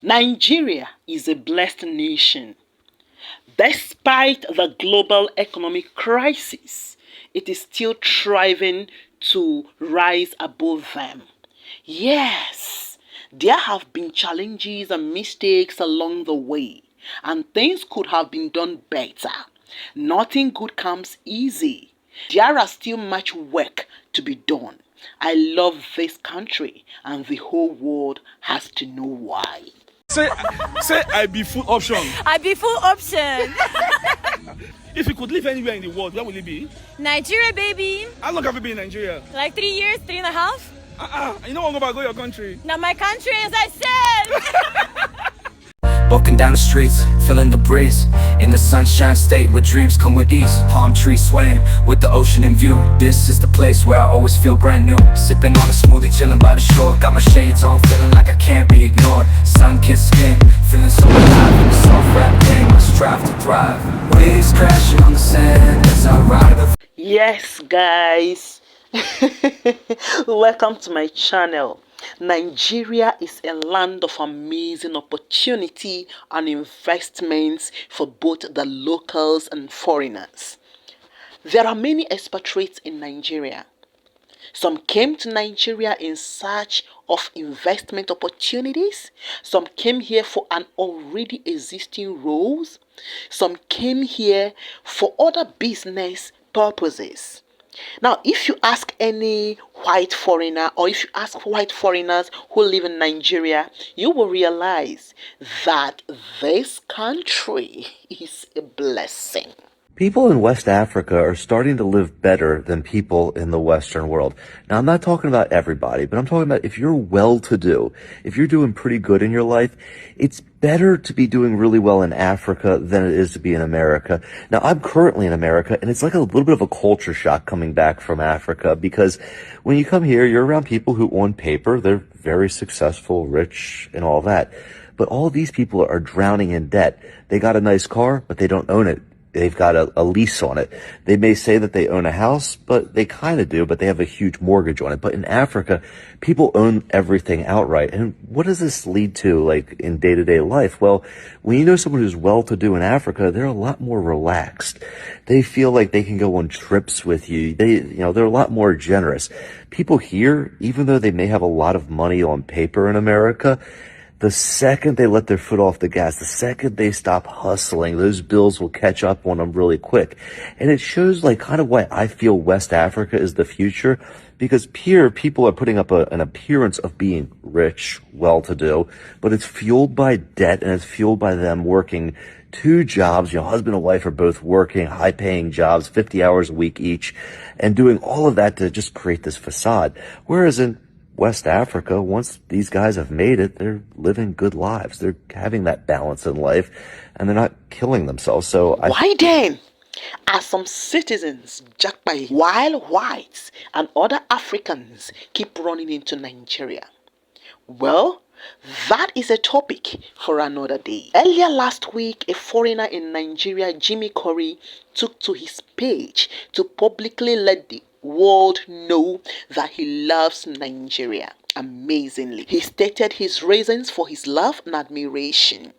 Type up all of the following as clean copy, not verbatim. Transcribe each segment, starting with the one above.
Nigeria is a blessed nation. Despite the global economic crisis, it is still striving to rise above them. Yes, there have been challenges and mistakes along the way, and things could have been done better. Nothing good comes easy. There are still much work to be done. I love this country, and the whole world has to know why. Say I be full option. I be full option. If you could live anywhere in the world, where would it be? Nigeria, baby. How long have you been in Nigeria? Like 3 years, 3.5. You know I'm about to go your country. Now my country, as I said. Walking down the streets, feeling the breeze. In the sunshine state where dreams come with ease. Palm trees swaying with the ocean in view. This is the place where I always feel brand new. Sipping on a smoothie, chilling by the shore. Got my shades on, feeling like I can't be ignored. Sun-kissed skin, feeling so alive. In the soft rap game, I strive to thrive. Waves crashing on the sand as I ride the... Yes, guys. Welcome to my channel. Nigeria is a land of amazing opportunity and investments for both the locals and foreigners. There are many expatriates in Nigeria. Some came to Nigeria in search of investment opportunities. Some came here for an already existing roles. Some came here for other business purposes. Now, if you ask any white foreigner, or if you ask white foreigners who live in Nigeria, you will realize that this country is a blessing. People in West Africa are starting to live better than people in the Western world. Now, I'm not talking about everybody, but I'm talking about if you're well-to-do, if you're doing pretty good in your life, it's better to be doing really well in Africa than it is to be in America. Now, I'm currently in America, and it's like a little bit of a culture shock coming back from Africa, because when you come here, you're around people who, on paper, they're very successful, rich, and all that. But all of these people are drowning in debt. They got a nice car, but they don't own it. They've got a lease on it. They may say that they own a house, but they kind of do, but they have a huge mortgage on it. But in Africa, people own everything outright. And what does this lead to, like, in day-to-day life? Well, when you know someone who's well-to-do in Africa, they're a lot more relaxed. They feel like they can go on trips with you. They're a lot more generous. People here, even though they may have a lot of money on paper in America, the second they let their foot off the gas, the second they stop hustling, those bills will catch up on them really quick. And it shows, like, kind of why I feel West Africa is the future, because here people are putting up an appearance of being rich, well-to-do, but it's fueled by debt, and it's fueled by them working 2 jobs. Husband and wife are both working high-paying jobs, 50 hours a week each, and doing all of that to just create this facade. Whereas in West Africa, once these guys have made it, they're living good lives. They're having that balance in life, and they're not killing themselves. So why then are some citizens japa while whites and other Africans keep running into Nigeria? Well, that is a topic for another day. Earlier last week, a foreigner in Nigeria, Jimmy Curry, took to his page to publicly let the world know that he loves Nigeria amazingly. He stated his reasons for his love and admiration.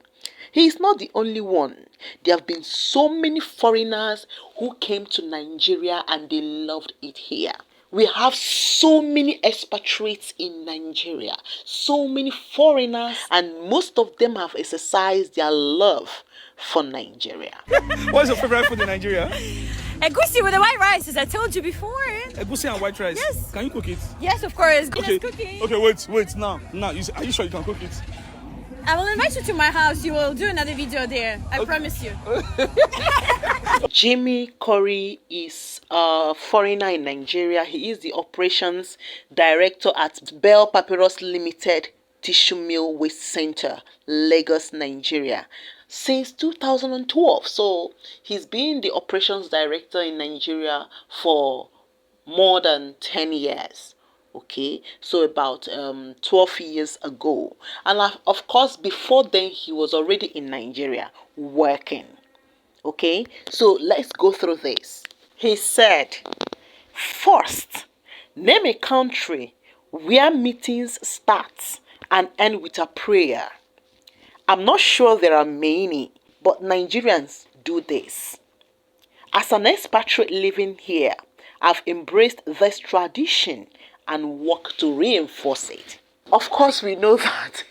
He is not the only one. There have been so many foreigners who came to Nigeria and they loved it here. We have so many expatriates in Nigeria, so many foreigners, and most of them have exercised their love for Nigeria. What is your favorite food in Nigeria? Egusi with the white rice, as I told you before. Egusi and white rice? Yes. Can you cook it? Yes, of course. Okay. Cooking. Okay, wait. Now, are you sure you can cook it? I will invite you to my house. You will do another video there. I promise you. Jimmy Curry is a foreigner in Nigeria. He is the operations director at Bell Papyrus Limited Tissue Mill Waste Center, Lagos, Nigeria, since 2012. So he's been the operations director in Nigeria for more than 10 years. Okay, so about 12 years ago. And of course, before then, he was already in Nigeria working. Okay, so let's go through this. He said, first, name a country where meetings start and end with a prayer. I'm not sure there are many, but Nigerians do this. As an expatriate living here, I've embraced this tradition and work to reinforce it. Of course, we know that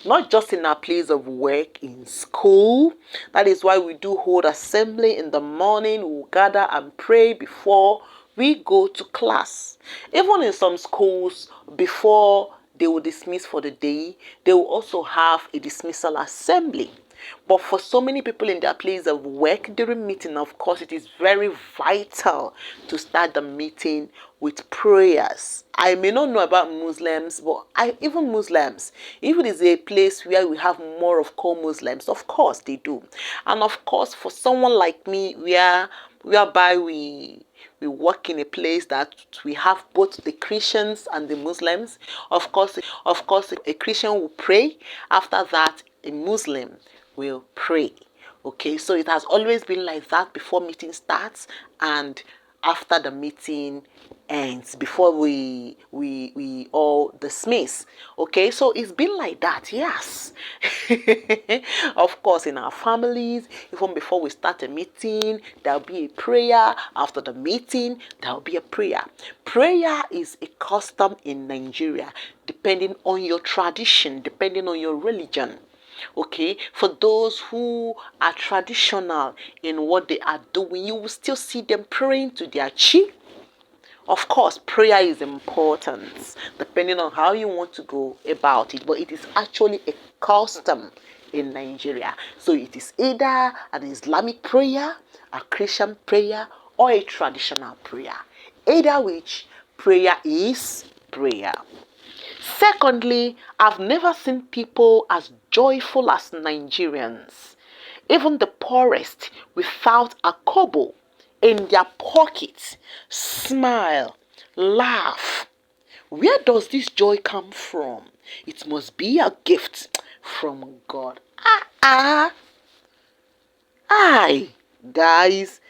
not just in our place of work, in school. That is why we do hold assembly in the morning. We'll gather and pray before we go to class. Even in some schools, before they will dismiss for the day, they will also have a dismissal assembly. But for so many people in their place of work during meeting, of course, it is very vital to start the meeting with prayers. I may not know about Muslims, but even Muslims, if it is a place where we have more of co-Muslims, of course they do. And of course, for someone like me, whereby we work in a place that we have both the Christians and the Muslims. Of course, a Christian will pray. After that, a Muslim will pray. Okay, so it has always been like that before meeting starts and after the meeting ends, before we all dismiss. Okay, so it's been like that, yes. Of course, in our families, even before we start a meeting, there'll be a prayer. After the meeting, there'll be a prayer. Prayer is a custom in Nigeria, depending on your tradition, depending on your religion. Okay, for those who are traditional in what they are doing, you will still see them praying to their chief. Of course, prayer is important depending on how you want to go about it, but it is actually a custom in Nigeria. So it is either an Islamic prayer, a Christian prayer, or a traditional prayer. Either which, prayer is prayer. Secondly, I've never seen people as joyful as Nigerians. Even the poorest, without a kobo in their pockets, smile, laugh. Where does this joy come from? It must be a gift from God. Guys,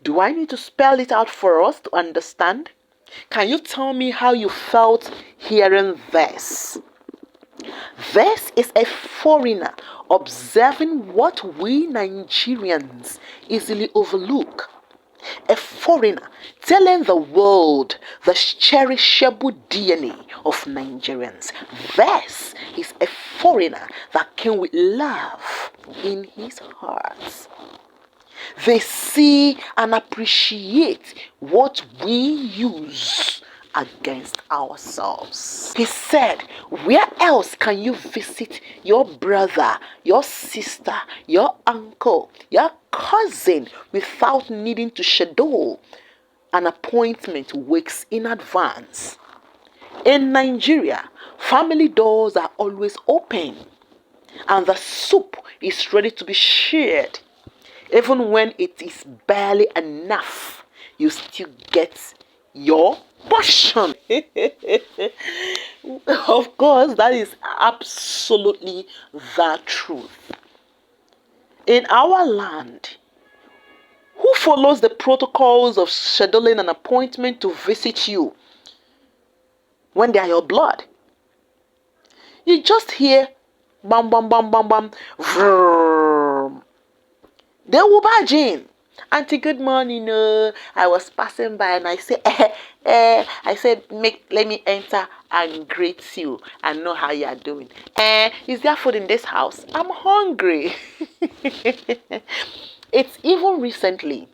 do I need to spell it out for us to understand? Can you tell me how you felt hearing this? This is a foreigner observing what we Nigerians easily overlook. A foreigner telling the world the cherishable DNA of Nigerians. This is a foreigner that came with love in his heart. They see and appreciate what we use against ourselves. He said, where else can you visit your brother, your sister, your uncle, your cousin without needing to schedule an appointment weeks in advance? In Nigeria, family doors are always open and the soup is ready to be shared. Even when it is barely enough, you still get your portion. Of course, that is absolutely the truth. In our land, who follows the protocols of scheduling an appointment to visit you when they are your blood? You just hear bam bam bam bam bam, vroom. They will barge in. Auntie, good morning. I was passing by and I said, let me enter and greet you and know how you are doing. Is there food in this house? I'm hungry. It's even recently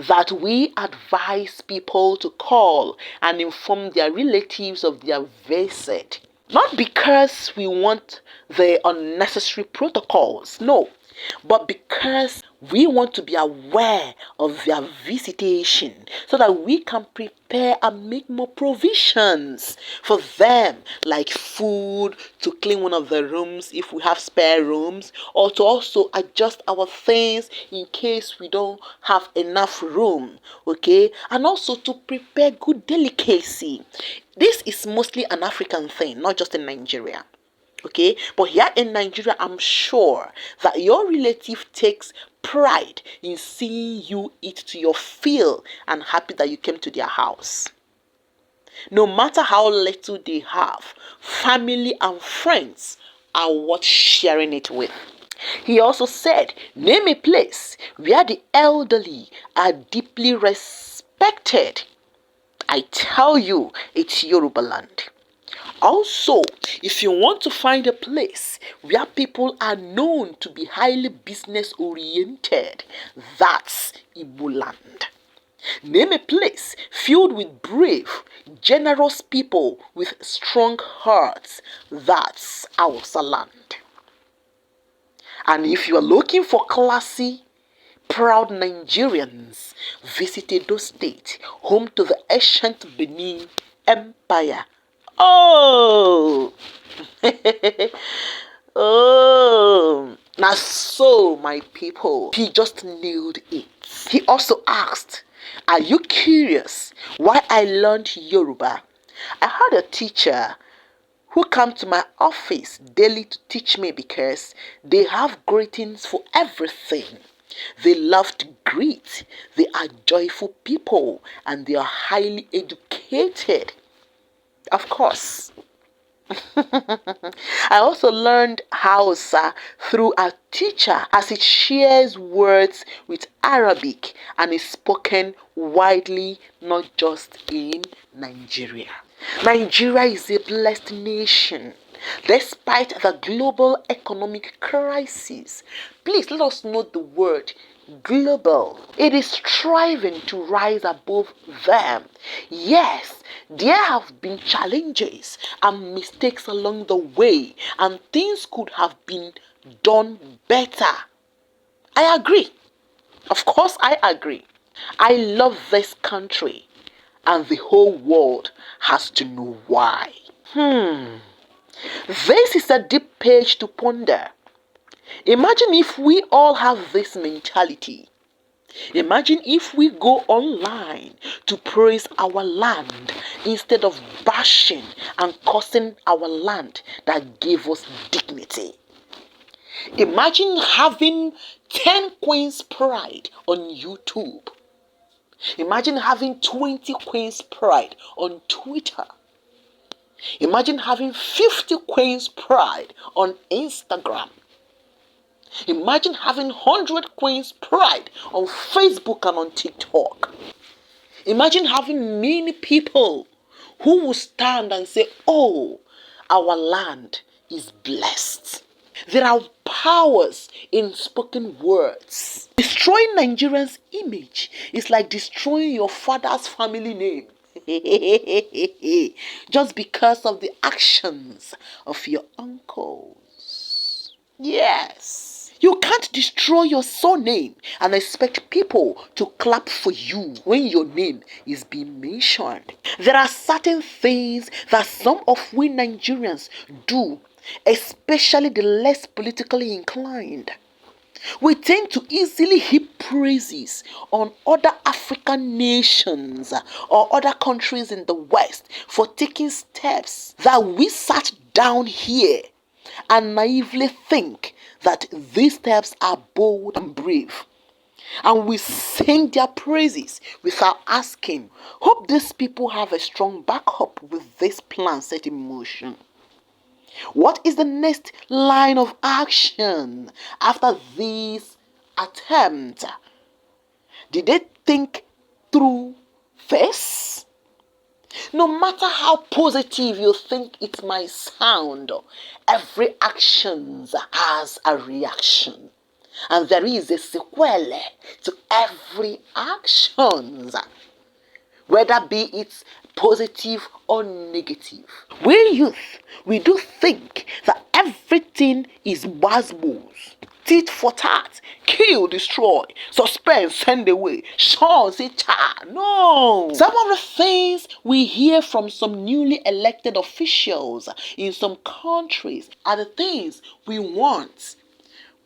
that we advise people to call and inform their relatives of their visit. Not because we want the unnecessary protocols, no, but because we want to be aware of their visitation so that we can prepare and make more provisions for them, like food, to clean one of the rooms if we have spare rooms, or to also adjust our things in case we don't have enough room, okay? And also to prepare good delicacy. This is mostly an African thing, not just in Nigeria. Okay, but here in Nigeria, I'm sure that your relative takes pride in seeing you eat to your fill and happy that you came to their house. No matter how little they have, family and friends are worth sharing it with. He also said, name a place where the elderly are deeply respected. I tell you, it's Yoruba land. Also, if you want to find a place where people are known to be highly business oriented, that's Igbo land. Name a place filled with brave, generous people with strong hearts, that's Hausa land. And if you are looking for classy, proud Nigerians, visit Edo State, home to the ancient Benin Empire. Oh! Oh! Now so, my people, he just nailed it. He also asked, are you curious why I learned Yoruba? I had a teacher who come to my office daily to teach me because they have greetings for everything. They love to greet. They are joyful people and they are highly educated. Of course. I also learned Hausa through a teacher as it shares words with Arabic and is spoken widely, not just in Nigeria. Nigeria is a blessed nation. Despite the global economic crisis, please let us note the word global. It is striving to rise above them. Yes, there have been challenges and mistakes along the way, and things could have been done better. I agree. Of course, I agree. I love this country, and the whole world has to know why. This is a deep page to ponder. Imagine if we all have this mentality. Imagine if we go online to praise our land instead of bashing and cursing our land that gave us dignity. Imagine having 10 Qinspride on YouTube. Imagine having 20 Qinspride on Twitter. Imagine having 50 Qinspride on Instagram. Imagine having 100 Qinspride on Facebook and on TikTok. Imagine having many people who will stand and say, oh, our land is blessed. There are powers in spoken words. Destroying Nigerians' image is like destroying your father's family name. Just because of the actions of your uncles. Yes. You can't destroy your surname and expect people to clap for you when your name is being mentioned. There are certain things that some of we Nigerians do, especially the less politically inclined. We tend to easily heap praises on other African nations or other countries in the West for taking steps that we sat down here and naively think that these steps are bold and brave. And we sing their praises without asking, hope these people have a strong backup with this plan set in motion. What is the next line of action after this attempt? Did they think through this? No matter how positive you think it might sound, every action has a reaction. And there is a sequel to every action, whether be it positive or negative. We youth, we do think that everything is buzzwords. Tit for tat, kill, destroy, suspend, send away, Sean, say cha. No. Some of the things we hear from some newly elected officials in some countries are the things we want.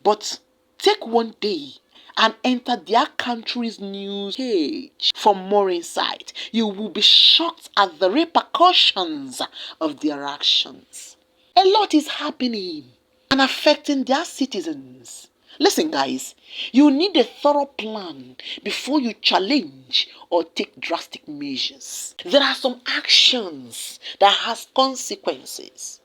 But take one day and enter their country's news page for more insight. You will be shocked at the repercussions of their actions. A lot is happening and affecting their citizens. Listen, guys, you need a thorough plan before you challenge or take drastic measures. There are some actions that has consequences.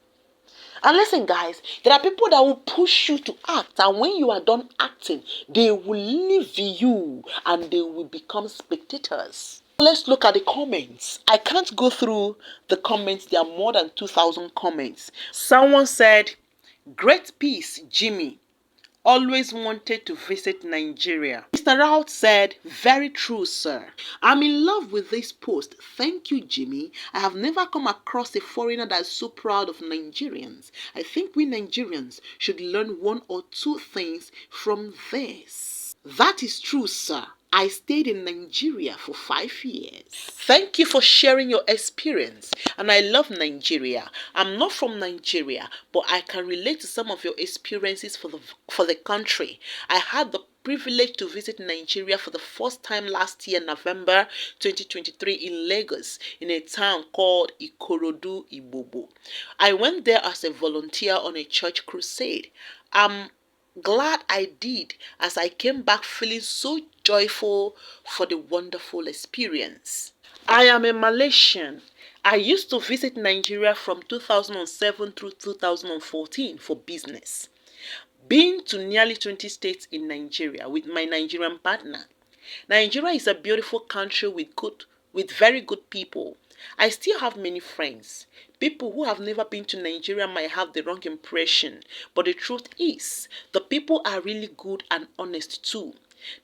And listen, guys, there are people that will push you to act, and when you are done acting, they will leave you and they will become spectators. Let's look at the comments. I can't go through the comments. There are more than 2,000 comments. Someone said, "Great piece, Jimmy. Always wanted to visit Nigeria." Mr. Raut said, "Very true, sir. I'm in love with this post. Thank you, Jimmy. I have never come across a foreigner that is so proud of Nigerians. I think we Nigerians should learn one or two things from this." That is true, sir. I stayed in Nigeria for 5 years. Thank you for sharing your experience. And I love Nigeria. I'm not from Nigeria, but I can relate to some of your experiences for the country. I had the privilege to visit Nigeria for the first time last year, November 2023, in Lagos, in a town called Ikorodu Ibobo. I went there as a volunteer on a church crusade. I'm glad I did, as I came back feeling so joyful for the wonderful experience. I am a Malaysian. I used to visit Nigeria from 2007 through 2014 for business. Been to nearly 20 states in Nigeria with my Nigerian partner. Nigeria is a beautiful country with very good people. I still have many friends. People who have never been to Nigeria might have the wrong impression, but the truth is, the people are really good and honest too.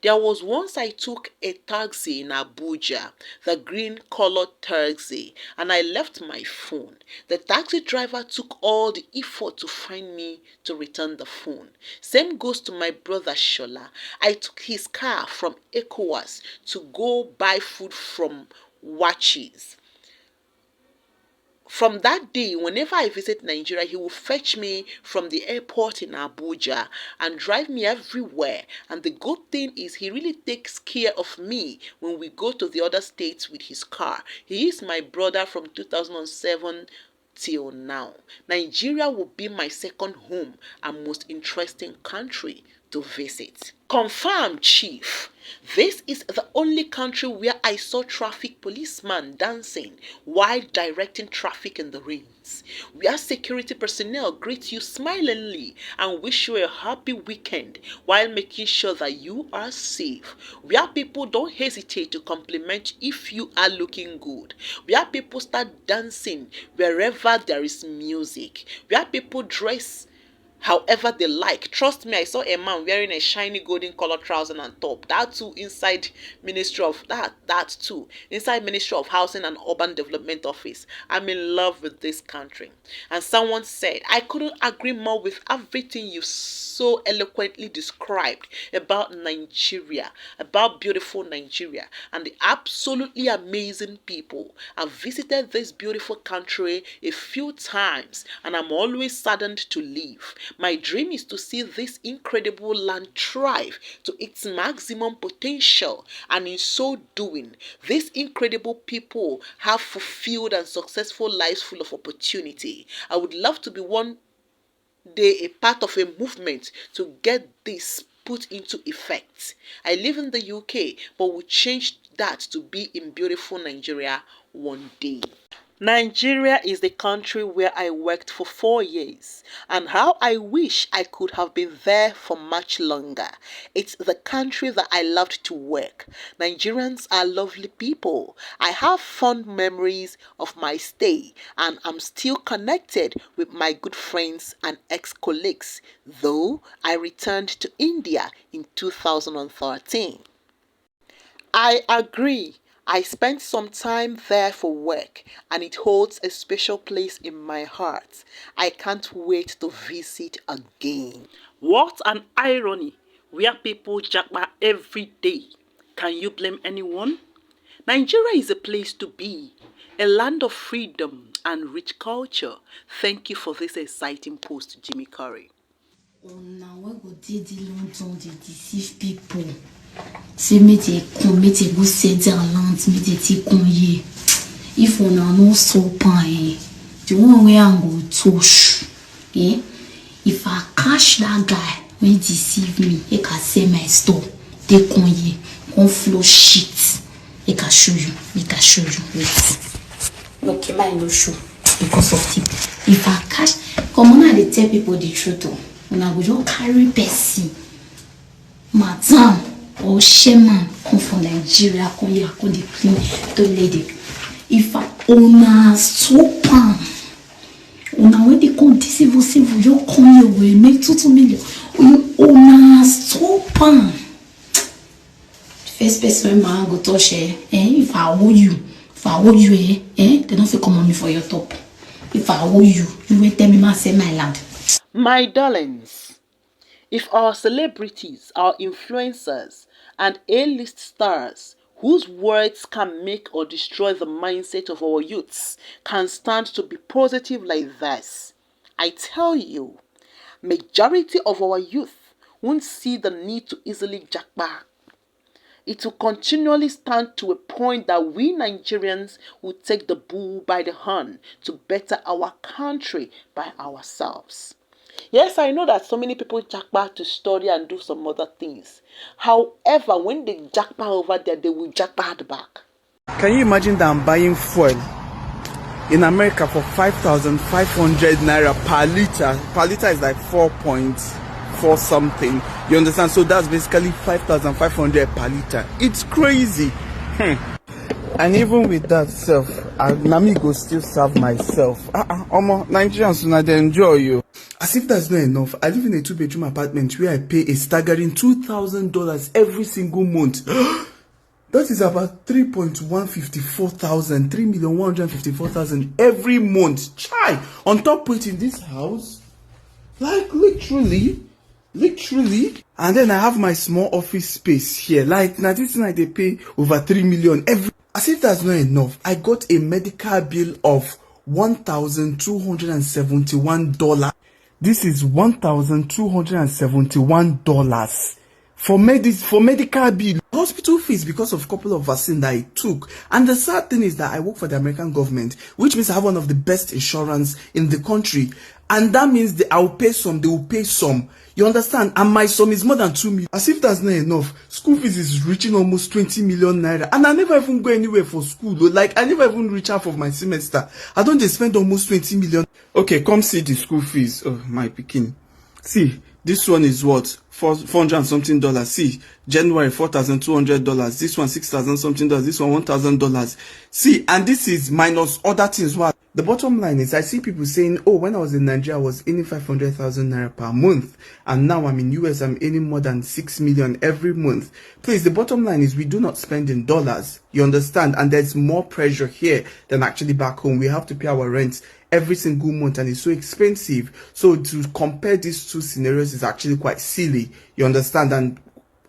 There was once I took a taxi in Abuja, the green colored taxi, and I left my phone. The taxi driver took all the effort to find me to return the phone. Same goes to my brother Shola. I took his car from ECOWAS to go buy food from Watches. From that day, whenever I visit Nigeria, he will fetch me from the airport in Abuja and drive me everywhere. And the good thing is he really takes care of me when we go to the other states with his car. He is my brother from 2007 till now. Nigeria will be my second home and most interesting country to visit. Confirmed, Chief. This is the only country where I saw traffic policemen dancing while directing traffic in the rains. Where security personnel greet you smilingly and wish you a happy weekend while making sure that you are safe. Where people don't hesitate to compliment if you are looking good. Where people start dancing wherever there is music. Where people dress however they like. Trust me, I saw a man wearing a shiny golden color trouser and top. That too inside Ministry of Housing and Urban Development Office. I'm in love with this country. And someone said, "I couldn't agree more with everything you so eloquently described about Nigeria, about beautiful Nigeria and the absolutely amazing people. I've visited this beautiful country a few times and I'm always saddened to leave. My dream is to see this incredible land thrive to its maximum potential, and in so doing, these incredible people have fulfilled and successful lives full of opportunity. I would love to be one day a part of a movement to get this put into effect. I live in the UK, but will change that to be in beautiful Nigeria one day." Nigeria is the country where I worked for 4 years, and how I wish I could have been there for much longer. It's the country that I loved to work. Nigerians are lovely people. I have fond memories of my stay, and I'm still connected with my good friends and ex-colleagues, though I returned to India in 2013. I agree. I spent some time there for work and it holds a special place in my heart. I can't wait to visit again. What an irony, where people japa every day. Can you blame anyone? Nigeria is a place to be, a land of freedom and rich culture. Thank you for this exciting post, Jimmy Curry. Now we go did the London they deceive people. Say me they go say their land, me they take on ye. If one are no so pine, the one way I go touch. Eh? If I catch that guy when deceive me, he can say my store. Take on ye, on flow shit. He can show you. Wait. Okay, my no show because of tip. If I catch Come on, I tell people the truth. When I go just carry person, madam or shaman come from Nigeria, come here, come the clean to lady. If I own so palm, when they come deceive you come here, we make 2 million. You own so palm. First person man go touch if I owe you, they don't feel come on me for your top. If I owe you, you will tell me man say my land. My darlings, if our celebrities, our influencers, and A-list stars whose words can make or destroy the mindset of our youths can stand to be positive like this, I tell you, majority of our youth won't see the need to easily japa. It will continually stand to a point that we Nigerians will take the bull by the horn to better our country by ourselves. Yes, I know that so many people jackpot to study and do some other things. However, when they jackpot over there, they will jackpot back. Can you imagine that I'm buying fuel in America for 5,500 naira per liter? Per liter is like 4.4 something. You understand? So that's basically 5,500 per liter. It's crazy. And even with that self, Nami go still serve myself. Nigerians, now they enjoy you. As if that's not enough, I live in a 2-bedroom apartment where I pay a staggering $2,000 every single month. That is about 3,154,000 every month. Chai! On top of it in this house, like literally. And then I have my small office space here. Like now this night they pay over 3 million every. As if that's not enough, I got a medical bill of $1,271. This is $1,271 for medical bill. Hospital fees because of a couple of vaccines that I took. And the sad thing is that I work for the American government, which means I have one of the best insurance in the country. And that means I will pay some, they will pay some. You understand? And my sum is more than 2 million. As if that's not enough, school fees is reaching almost 20 million naira. And I never even go anywhere for school. Like, I never even reach half of my semester. I don't just spend almost 20 million. Okay, come see the school fees. Oh, my picking. See, this one is what? $400 and something. See, January $4,200. This one $6,000 something. This one $1,000. See, and this is minus other things. What? The bottom line is I see people saying, oh, when I was in Nigeria, I was earning 500,000 naira per month. And now I'm in US, I'm earning more than 6 million every month. Please, the bottom line is we do not spend in dollars. You understand? And there's more pressure here than actually back home. We have to pay our rent every single month and it's so expensive. So to compare these two scenarios is actually quite silly. You understand? And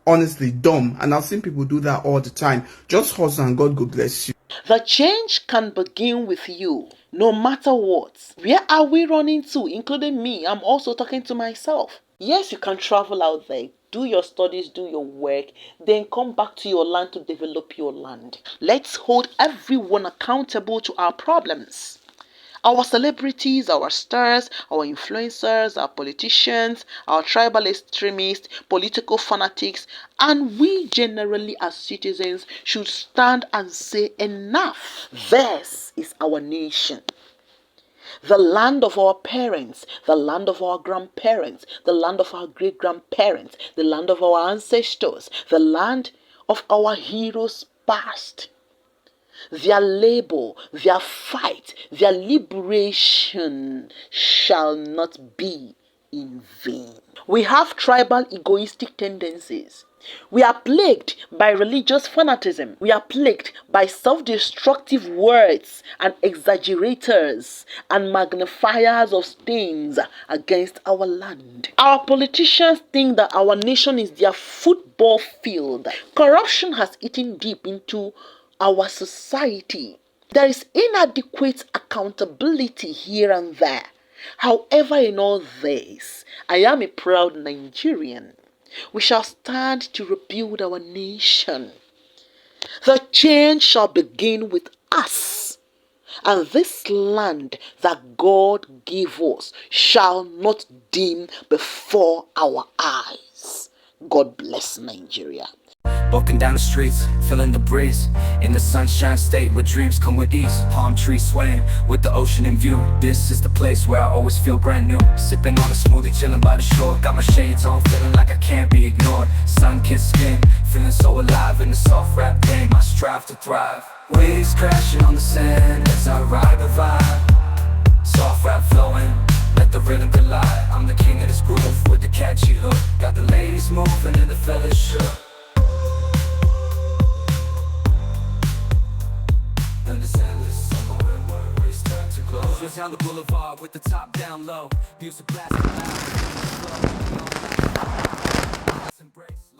honestly, dumb. And I've seen people do that all the time. Just hustle and God go bless you. The change can begin with you, no matter what. Where are we running to, including me? I'm also talking to myself. Yes, you can travel out there, do your studies, do your work, then come back to your land to develop your land. Let's hold everyone accountable to our problems. Our celebrities, our stars, our influencers, our politicians, our tribal extremists, political fanatics, and we generally as citizens should stand and say enough. This is our nation. The land of our parents, the land of our grandparents, the land of our great-grandparents, the land of our ancestors, the land of our heroes past. Their labor, their fight, their liberation shall not be in vain. We have tribal egoistic tendencies. We are plagued by religious fanaticism. We are plagued by self-destructive words and exaggerators and magnifiers of things against our land. Our politicians think that our nation is their football field. Corruption has eaten deep into our society. There is inadequate accountability here and there. However, in all this, I am a proud Nigerian. We shall stand to rebuild our nation. The change shall begin with us. And this land that God gave us shall not dim before our eyes. God bless Nigeria. Walking down the streets, feeling the breeze. In the sunshine state where dreams come with ease. Palm trees swaying with the ocean in view. This is the place where I always feel brand new. Sipping on a smoothie, chilling by the shore. Got my shades on, feeling like I can't be ignored. Sun-kissed skin, feeling so alive in the soft rap game. I strive to thrive. Waves crashing on the sand as I ride the vibe. Soft rap flowing, let the rhythm collide. I'm the king of this groove with the catchy hook. Got the ladies moving and the fellas shook. Just down the boulevard with the top down low. Music blasting loud. Embrace.